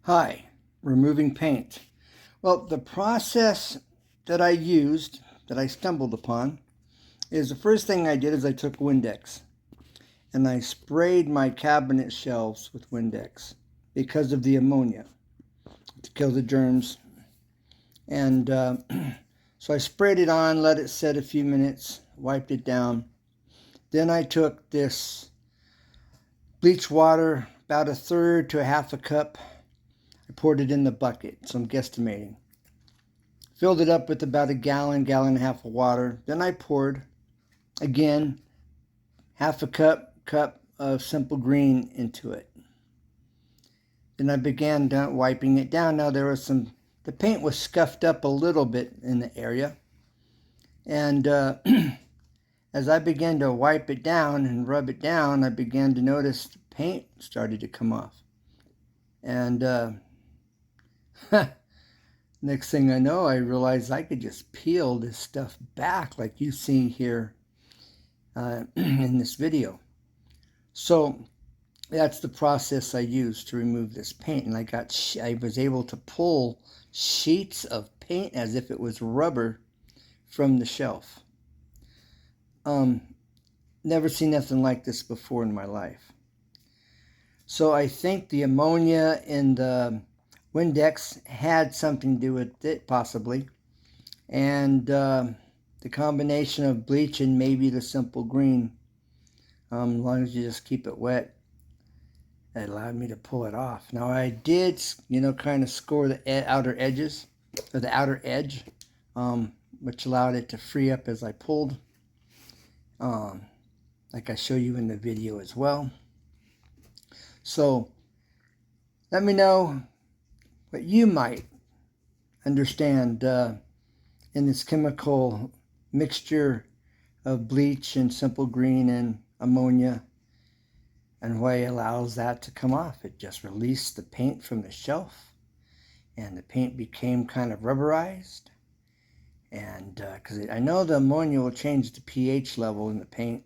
Hi, removing paint. Well, the process that I stumbled upon, is the first thing I did is I took Windex and I sprayed my cabinet shelves with Windex because of the ammonia to kill the germs. And so I sprayed it on, let it set a few minutes, wiped it down. Then I took this bleach water, about a third to a half a cup. I poured it in the bucket, so I'm guesstimating. Filled it up with about a gallon and a half of water. Then I poured, again, half a cup of Simple Green into it. Then I began wiping it down. Now the paint was scuffed up a little bit in the area. And as I began to wipe it down and rub it down, I began to notice the paint started to come off. And next thing I know, I realized I could just peel this stuff back like you see here in this video. So that's the process I used to remove this paint. And I was able to pull sheets of paint as if it was rubber from the shelf. Never seen nothing like this before in my life. So I think the ammonia in the Windex had something to do with it, possibly. And the combination of bleach and maybe the Simple Green, as long as you just keep it wet, it allowed me to pull it off. Now I did, kind of score the outer edges, or the outer edge, which allowed it to free up as I pulled, like I show you in the video as well. So let me know what you might understand in this chemical mixture of bleach and Simple Green and ammonia, and why it allows that to come off. It just released the paint from the shelf, and the paint became kind of rubberized. And because I know the ammonia will change the pH level in the paint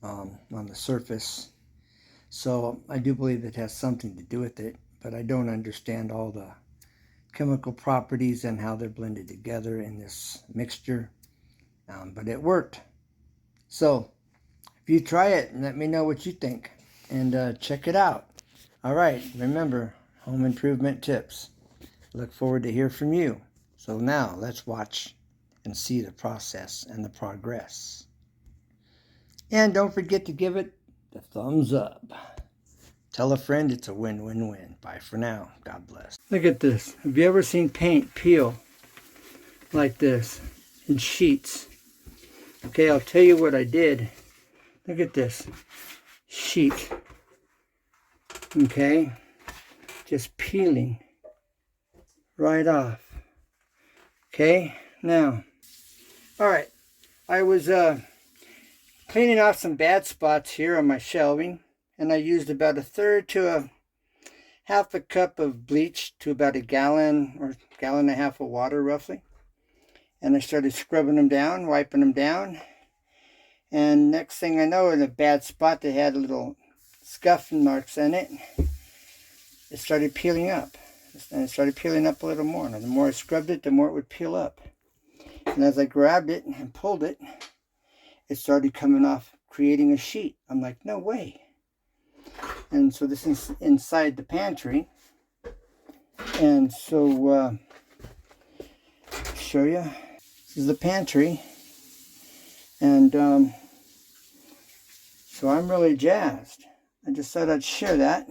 on the surface, so I do believe it has something to do with it, but I don't understand all the chemical properties and how they're blended together in this mixture, but it worked. So if you try it, let me know what you think, and check it out. All right, remember, home improvement tips. Look forward to hear from you. So now let's watch and see the process and the progress. And don't forget to give it the thumbs up. Tell a friend, it's a win-win-win. Bye for now. God bless. Look at this. Have you ever seen paint peel like this in sheets? Okay, I'll tell you what I did. Look at this sheet. Okay, just peeling right off. Okay, now, all right, I was cleaning off some bad spots here on my shelving, and I used about a third to a half a cup of bleach to about a gallon or gallon and a half of water roughly. And I started scrubbing them down, wiping them down. And next thing I know, in a bad spot that had little scuff marks in it, it started peeling up. And it started peeling up a little more. And the more I scrubbed it, the more it would peel up. And as I grabbed it and pulled it, it started coming off, creating a sheet. I'm like, no way. And so this is inside the pantry. And so, show you. This is the pantry. And so I'm really jazzed. I just thought I'd share that.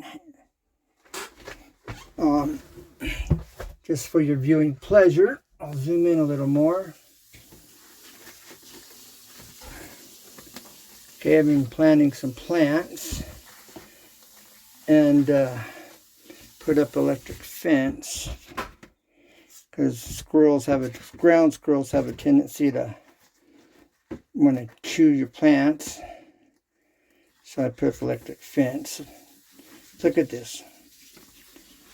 Just for your viewing pleasure. I'll zoom in a little more. Okay, I've been planting some plants and put up electric fence because ground squirrels have a tendency to want to chew your plants. So I put up electric fence. Look at this.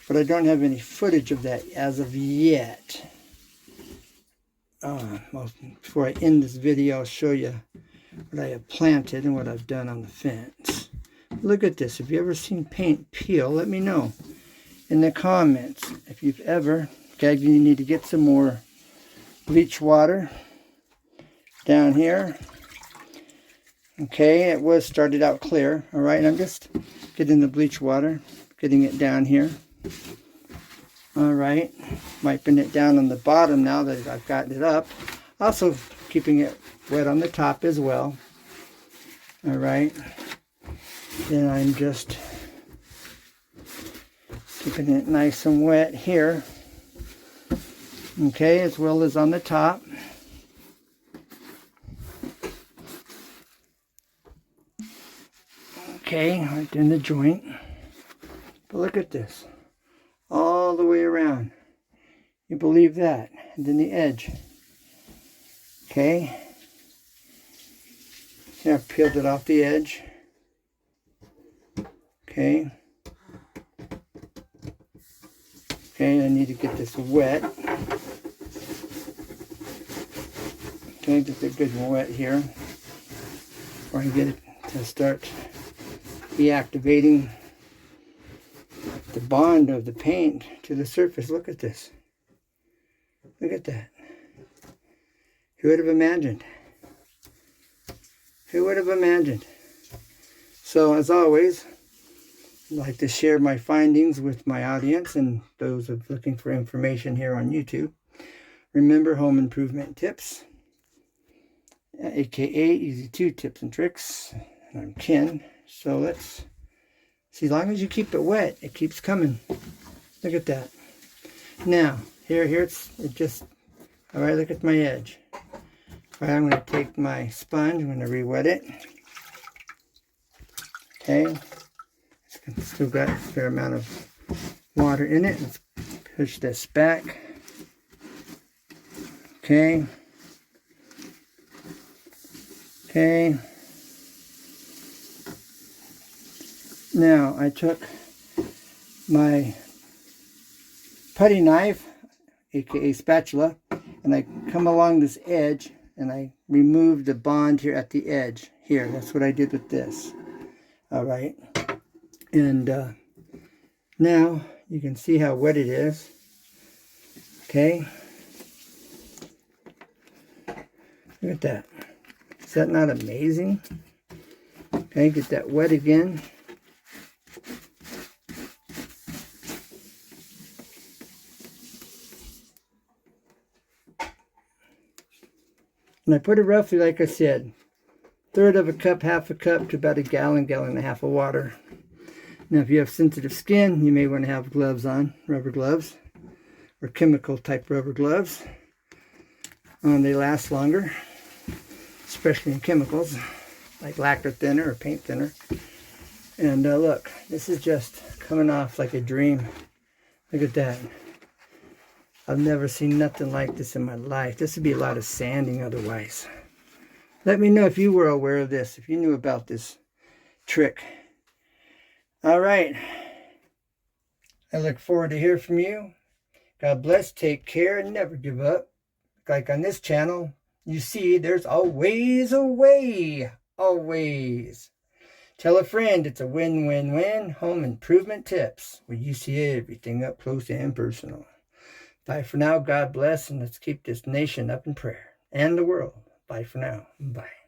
But I don't have any footage of that as of yet. Well, before I end this video, I'll show you what I have planted and what I've done on the fence. Look at this. Have you ever seen paint peel? Let me know. in the comments if you've ever, okay, you need to get some more bleach water down here. Okay, it was started out clear, all right, and I'm just getting the bleach water, getting it down here. All right, wiping it down on the bottom now that I've gotten it up. Also keeping it wet on the top as well. All right, then I'm just keeping it nice and wet here. Okay, as well as on the top. Okay, right in the joint. But look at this. All the way around. You believe that? And then the edge. Okay. See, I've peeled it off the edge. Okay. Okay, I need to get this wet. Okay, get it good and wet here. Before I get it to start deactivating the bond of the paint to the surface. Look at this. Look at that. Who would have imagined? Who would have imagined? So, as always, I'd like to share my findings with my audience and those of looking for information here on YouTube. Remember, home improvement tips, aka Easy 2 Tips and Tricks. And I'm Ken. So let's see, as long as you keep it wet, it keeps coming. Look at that. Now, here it just, all right, look at my edge. All right, I'm going to take my sponge, I'm going to re-wet it. Okay. It's still got a fair amount of water in it. Let's push this back. Okay. Okay. Now, I took my putty knife, aka spatula, and I come along this edge and I remove the bond here at the edge. Here, that's what I did with this. All right. And now you can see how wet it is. Okay. Look at that. Is that not amazing? Okay, get that wet again. And I put it roughly, like I said, third of a cup, half a cup to about a gallon, gallon and a half of water. Now, if you have sensitive skin, you may want to have gloves on, rubber gloves, or chemical type rubber gloves. They last longer, especially in chemicals, like lacquer thinner or paint thinner. And look, this is just coming off like a dream. Look at that. I've never seen nothing like this in my life. This would be a lot of sanding otherwise. Let me know if you were aware of this, if you knew about this trick. All right. I look forward to hear from you. God bless, take care, and never give up. Like on this channel, you see there's always a way. Always. Tell a friend it's a win-win-win home improvement tips where you see everything up close and personal. Bye for now. God bless, and let's keep this nation up in prayer and the world. Bye for now. Bye.